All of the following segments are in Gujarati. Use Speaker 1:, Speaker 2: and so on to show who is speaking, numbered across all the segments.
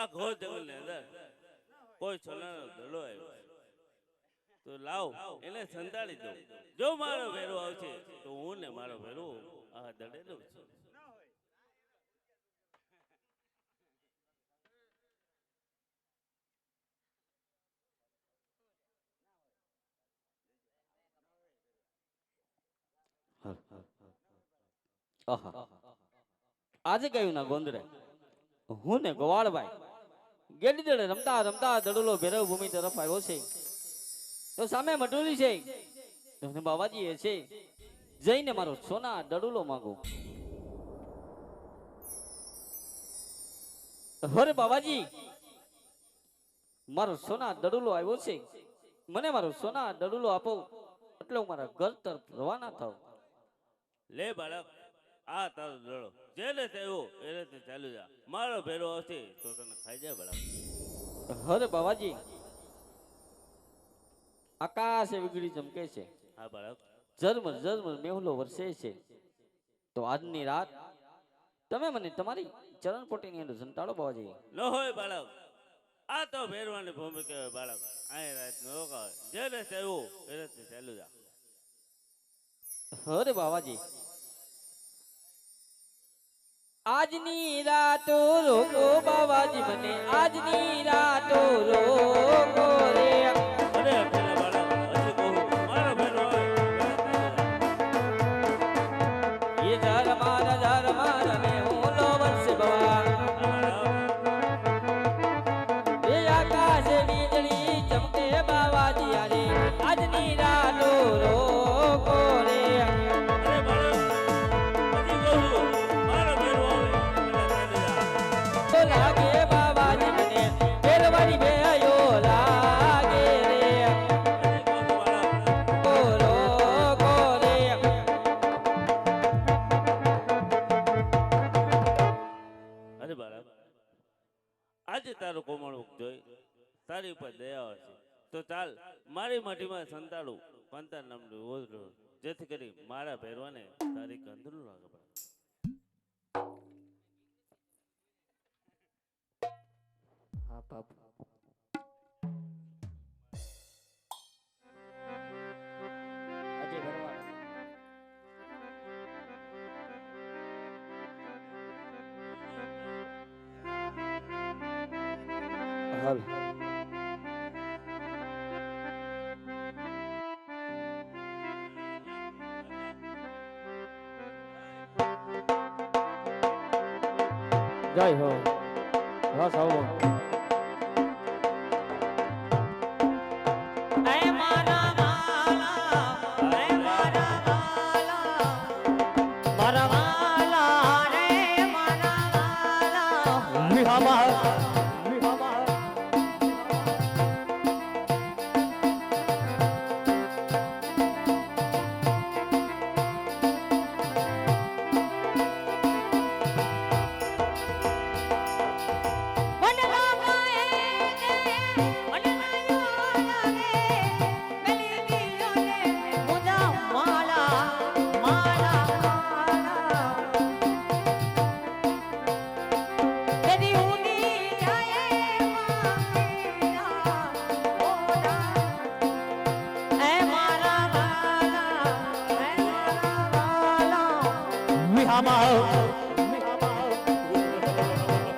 Speaker 1: આ ઘોર જંગલ ની અંદર કોઈ છોલાનો દડો આવ્યો તો લાવ એને સંતાડી દો. જો મારો ભેરો આવશે તો હું ને મારો ભેરો આ દડે લઉં છું.
Speaker 2: આજે કયું ના ગોંદરે હું ને ગોવાળભાઈ ગેડી દડે રમતા રમતા દડુલો ભેરવ ભૂમિ તરફ આવ્યો છે. તો સામે મટોલી છે તો બાબાજી એ છે જઈને મારો સોના દડુલો માંગો. અરે બાબાજી મારો સોના દડુલો આવ્યો છે, મને મારો સોના દડુલો આપો એટલે હું મારા ઘર તરફ રવાના થાઉં.
Speaker 1: લે બાળક, આ તારો દડો જેને થયો એને તે ચાલુ જા. મારો ભેરો આવશે તો તને ખાઈ જાય બાળક.
Speaker 2: અરે બાબાજી આકાશે વીજળી ચમકે છે,
Speaker 1: હા બાળક,
Speaker 2: ઝરમર ઝરમર મેહુલો વરસે છે. તો આજની રાત તમે મને તમારી ચરણપોટીની અંદર સંતાડો બાબાજી.
Speaker 1: ન હોય બાળક, આ તો ભેરવાની ભૂમિ કહેવાય બાળક. અહીં રાત ન રોકાય, જેને થયું એને તે ચાલુ જા.
Speaker 2: અરે બાબાજી આજની રાતો રોકો બાબાજી, મને આજની રાતો રોકો રે.
Speaker 1: અરે પેલા બાળક, હજી કહું મારો ભેરો હોય
Speaker 2: એ ઝર મારા મે ઓલો વરસે બવા. એ આકાશે વીજળી ચમકે બાબાજી, આરે આજની રાતો રોકો રે.
Speaker 1: અરે બાળક, હજી કહું મારો ભેરો હોય
Speaker 2: તો લાગે બાબાજી મને ફેરવાની બેયો લાગે રે. કોરો કોરે
Speaker 1: અરે બાળક, આજે તારું કોમળ મુખ જોઈ તારી ઉપર દયા હશે તો ચાલ મારી માટીમાં સંતાડું કંતાર નામનું ઓઝરું, જેથી કરી મારા ભેરવાને તારી કંદરું લાગે બાળક.
Speaker 2: હા બાપ અજય ભરવાડ હાલ જય હો રસ આવો.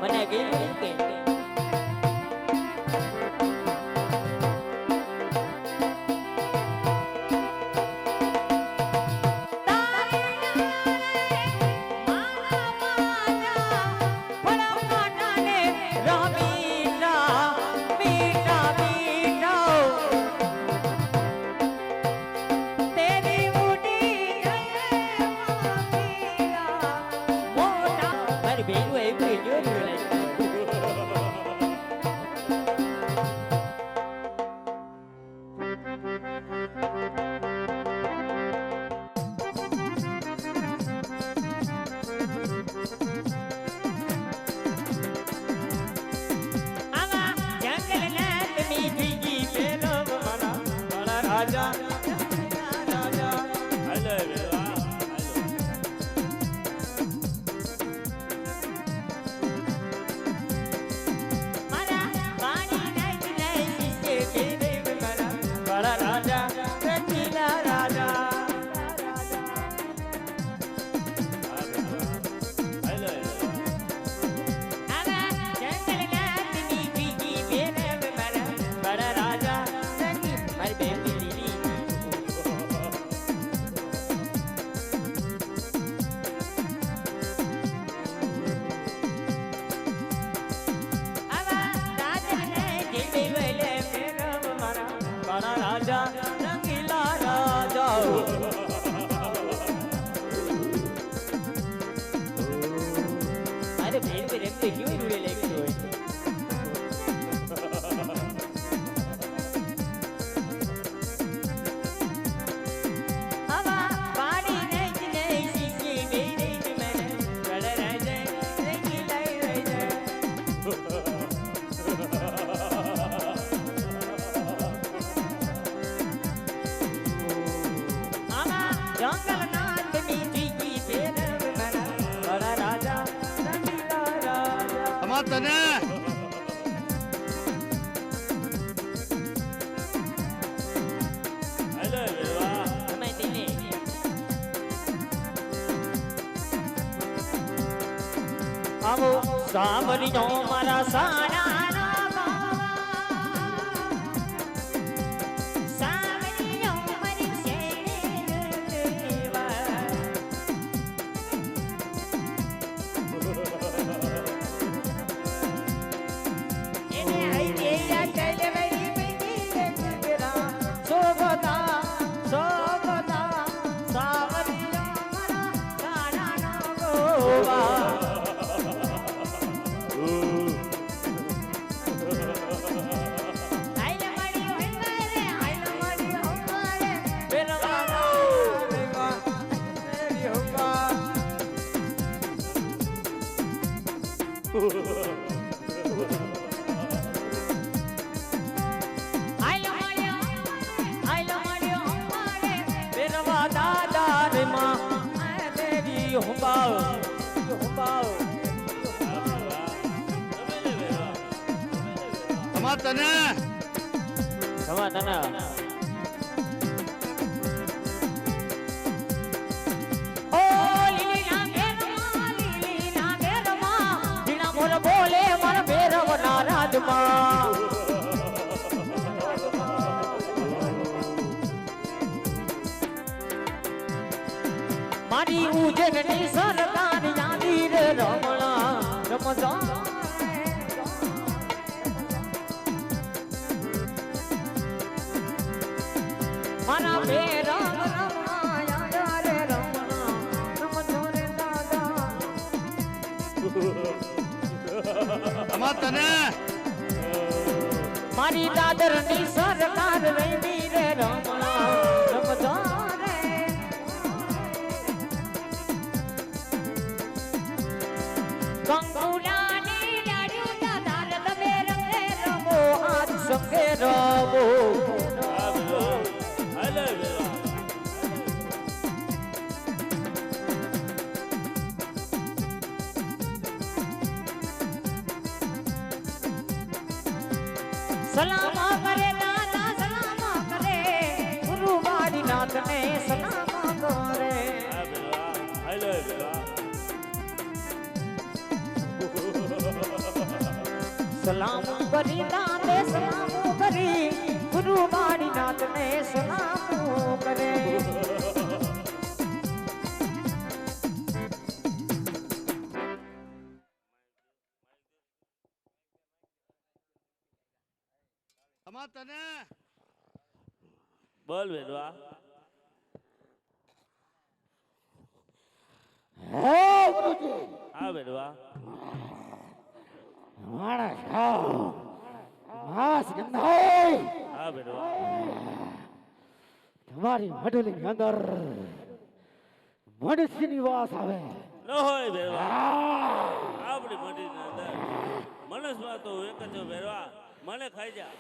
Speaker 2: મને ગયું કે મારી બેન એવું જોયું રાજા
Speaker 1: હાલો ભેરવા, હાલો.
Speaker 3: અમાર તને
Speaker 1: હાલો ભેરવા
Speaker 2: તમે તેને આવો સાંભળજો મારા સારા
Speaker 3: અમાર તને
Speaker 2: બોલે મારા ભેરવ ના રાજમાં મારી ઉજેની સરકાર યાદી રે રમણા રમજા મારા ભેરવ રમણા યાદ રે રમણા રમજો રે દાદા
Speaker 3: અમાર તને
Speaker 2: મારી દાદર ની સરકાર રમી રે રમણા રમજા રે કંકુલાની લાડ્યું દાદાર તમે રમે રમો આજ સંગે રમો
Speaker 1: હાલો ભેરવા
Speaker 2: સલામ કરે દાદા સલામ કરે ગુરુ વાડી નાથ ને સલામ કરે
Speaker 1: હા ભેરવા હાલો ભેરવા
Speaker 2: સલામ કરી દાદે સલામ કરી ગુરુ વાડી નાથ ને સલામ કરે
Speaker 3: અમાર તને
Speaker 1: બોલ ભેરવા હા ભેરવા હા ભેરવા
Speaker 4: તમારી મઢલી ની અંદર મનુષ્યની વાસ આવે
Speaker 1: ન હોય ભેરવા આપણી મઢીની અંદર મનસમાં તો એક જ ભેરવા મને ખાઈ જા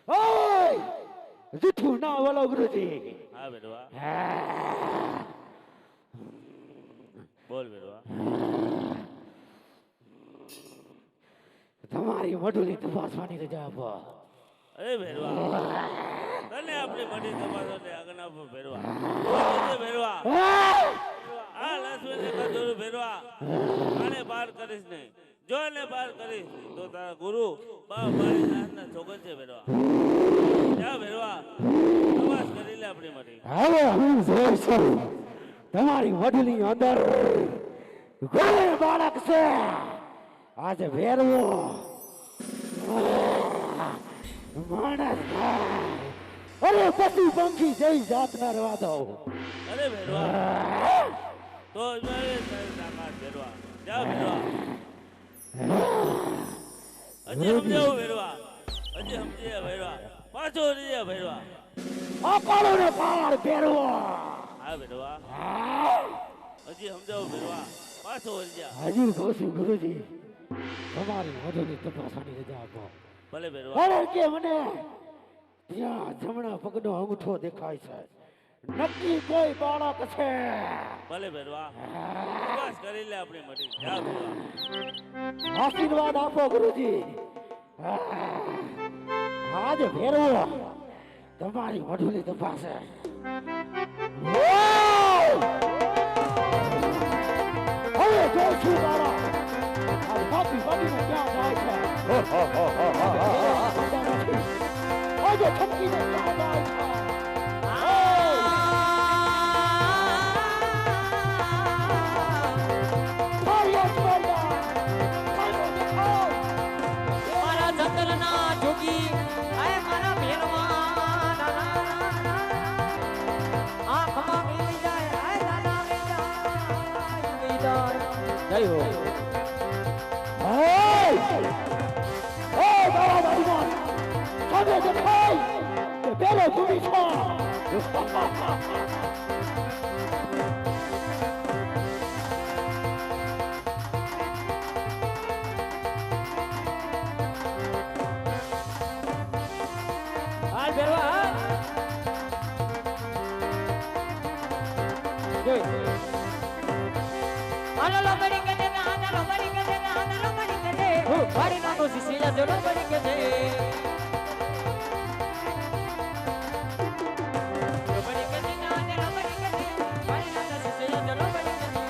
Speaker 4: ઓય જૂઠું ના બોલો ગુરુજી
Speaker 1: હા ભેરવા બોલ ભેરવા
Speaker 4: તમારી મઢલી તપાસવાની રજા આપો
Speaker 1: અરે ભેરવા તને આપણી મઢી તપાસો ને આગળ આપો ભેરવા બોલ દેજે ભેરવા આ લક્ષ્મીને કદુર ભેરવા આને પાર કરીશ નહીં જો એને પાર કરીશ તો તારા ગુરુ બા મારી નાથના છોકર છે ભેરવા જા ભેરવા તપાસ કરી લે આપણી મઢી
Speaker 4: હવે હું જોઈ છું તમારી મઢલી અંદર કોઈ બાળક છે આજે વેરવો માણસ અરે પશુ પંખી જઈ જાત ના રવા દો
Speaker 1: અરે ભેરવા તો તારી તાકાત ભેરવા જા ભેરવા હજી સમજાવું ભેરવા હજી સમજી ભેરવા પાછો હજી ભેરવા
Speaker 4: અપાળો ને પાર પહેરવો
Speaker 1: હા ભેરવા હજી સમજાવું ભેરવા પાછો હજી
Speaker 4: હજુ કહું છું ગુરુજી તમારી મઢલી તપાસવાની રજા આપો
Speaker 1: ભલે ભેરવા
Speaker 4: કારણ કે મને ત્યાં જમણા પગનો અંગૂઠો દેખાય છે નક્કી કોઈ બાળક છે
Speaker 1: ભલે ભેરવા બસ કરી લે આપણી મટી જા ભુવા.
Speaker 4: આશીર્વાદ આપો ગુરુજી આજ ભેરવો તમારી વઢુલી તપાસે હવે જો છું તારા આ બાપી બાપીને ક્યાં જાય છે આજે છપકીને ક્યાં જાય છે
Speaker 2: મારા જંગલના જોગી આય મારા ભેરવા આંખમાં મીલી જાય આય દાદા મી જાય જય હો
Speaker 4: તારા બાજુમાં સામે દેખાય તે પેલો ભૂમિ છો
Speaker 2: હાલ ભેરવા હાલ જોઈ આલો બડી કે દે આલો બડી કે દે આલો બડી કે દે વાડી નાનો સિસિયા જોડો બડી કે દે બડી કે દે આલો બડી કે દે વાડી નાનો સિસિયા જોડો બડી કે દે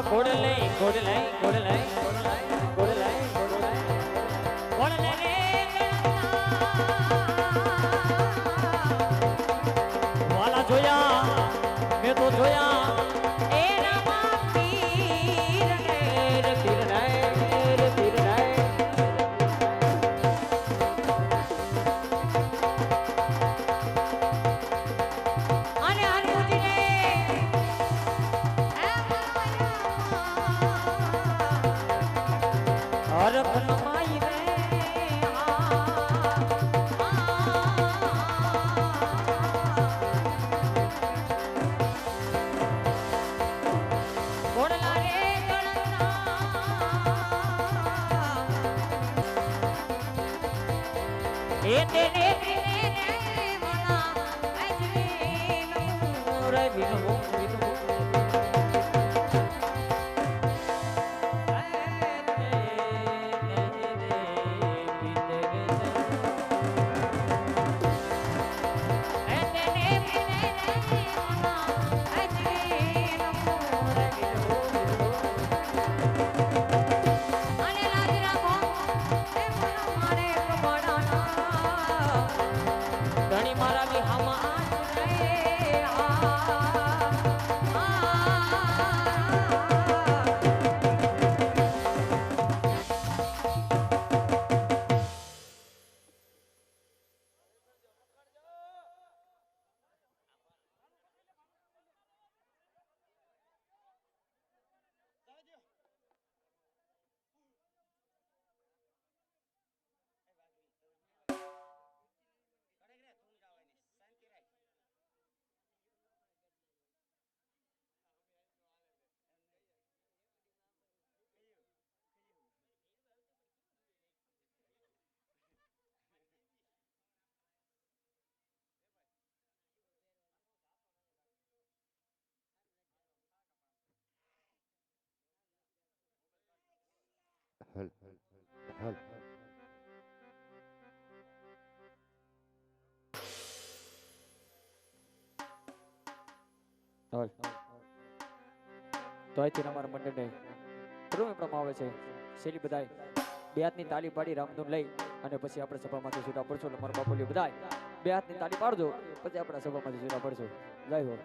Speaker 2: ઘોડલે ઘોડલે ઘોડલે ઘોડલે ઘોડલે વાલા જોયા મેં તો જોયા એ રામા પીર રે પીર રે પીર રે અને હનુજીને હરખ નમાઈ રે ઘોડલા રે એ તેને મના આજરી નમો રે વિનમો વિનમો ધણી મારા વિહામાં રે આ હાલ તો અહીંથી અમારા મંડળને રૂમ પ્રમાણ આવે છે શેલી બધાય બે હાથની તાલી પાડી રામધૂન લઈ અને પછી આપણે સભામાંથી છૂટા પડશું એટલે મારા બાપુલી બધાય બે હાથની તાલી પાડજો પછી આપણે સભામાંથી છૂટા પડશું જય હો